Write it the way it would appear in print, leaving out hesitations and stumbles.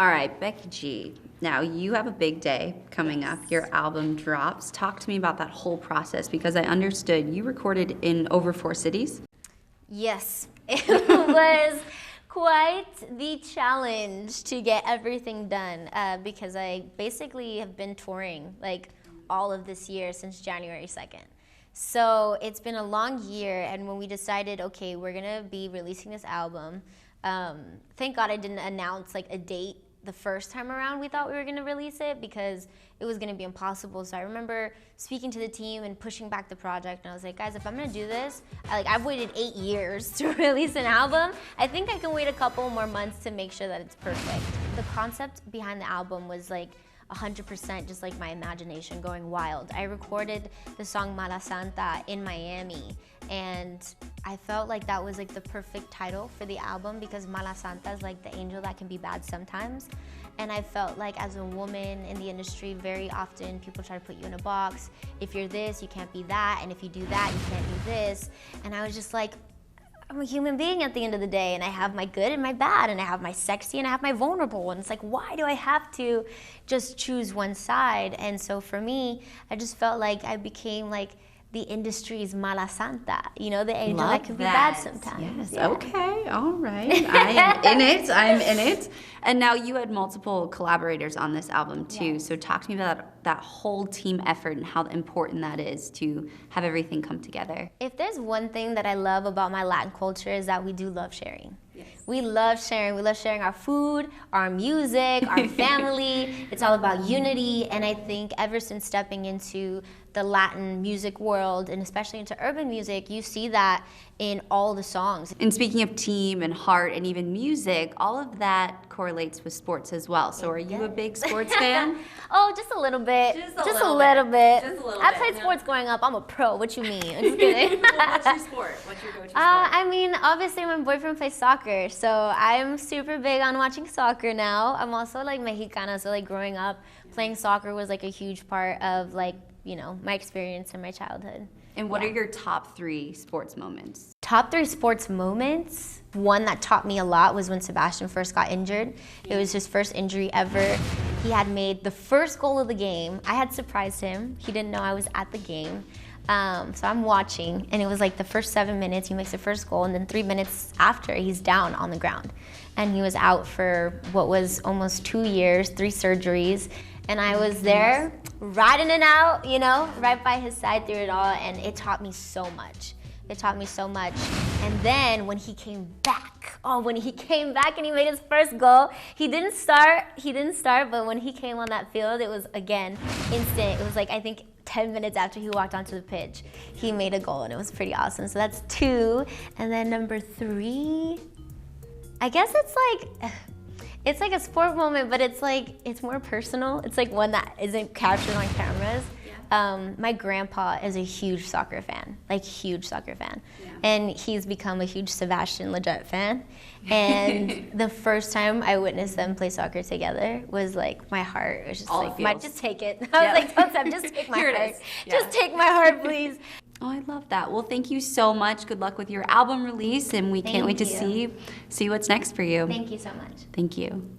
All right, Becky G. Now, you have a big day coming up. Your album drops. Talk to me about that whole process because I understood you recorded in over 4 cities. Yes, it was quite the challenge to get everything done because I basically have been touring like all of this year since January 2nd. So it's been a long year, and when we decided, okay, we're gonna be releasing this album, thank God I didn't announce like a date the first time around we thought we were gonna release it because it was gonna be impossible. So I remember speaking to the team and pushing back the project, and I was like, guys, if I'm gonna do this, I've waited 8 years to release an album. I think I can wait a couple more months to make sure that it's perfect. The concept behind the album was like 100% just like my imagination going wild. I recorded the song Mala Santa in Miami, and I felt like that was like the perfect title for the album because Mala Santa is like the angel that can be bad sometimes. And I felt like as a woman in the industry, very often people try to put you in a box. If you're this, you can't be that, and if you do that, you can't do this. And I was just like, I'm a human being at the end of the day, and I have my good and my bad, and I have my sexy and I have my vulnerable, and it's like, why do I have to just choose one side? And so for me, I just felt like I became like the industry's Mala Santa, you know, the angel that can be bad sometimes. Yes, yeah. Okay, all right. I am in it. And now you had multiple collaborators on this album too, yes. So talk to me about that whole team effort and how important that is to have everything come together. If there's one thing that I love about my Latin culture is that we do love sharing. Yes. We love sharing. We love sharing our food, our music, our family. It's all about unity, and I think ever since stepping into the Latin music world, and especially into urban music, you see that in all the songs. And speaking of team and heart and even music, all of that correlates with sports as well. So are you a big sports fan? Oh, just a little bit. Just a little bit. I played sports growing up. I'm a pro. What you mean? I'm just kidding. What's your sport? What's your go-to sport? I mean, obviously my boyfriend plays soccer, so I'm super big on watching soccer now. I'm also like Mexicana, so like growing up, playing soccer was like a huge part of like, you know, my experience in my childhood. And what are your top 3 sports moments? Top 3 sports moments? One that taught me a lot was when Sebastian first got injured. It was his first injury ever. He had made the first goal of the game. I had surprised him. He didn't know I was at the game. So I'm watching, and it was like the first 7 minutes, he makes the first goal, and then 3 minutes after, he's down on the ground. And he was out for what was almost 2 years, 3 surgeries. And I was there riding it out, you know, right by his side through it all, and it taught me so much. It taught me so much. And then when he came back, and he made his first goal, he didn't start, but when he came on that field, it was, again, instant. It was like, I think 10 minutes after he walked onto the pitch, he made a goal, and it was pretty awesome. So that's 2. And then number 3, I guess it's like a sport moment, but it's like, it's more personal. It's like one that isn't captured on cameras. Yeah. My grandpa is a huge soccer fan, Yeah. And he's become a huge Sebastian Lletget fan. And the first time I witnessed them play soccer together was like, my heart was just just take it. I was like, don't stop, just take my heart. Yeah. Just take my heart, please. Oh, I love that. Well, thank you so much. Good luck with your album release, and we can't wait to see what's next for you. Thank you so much. Thank you.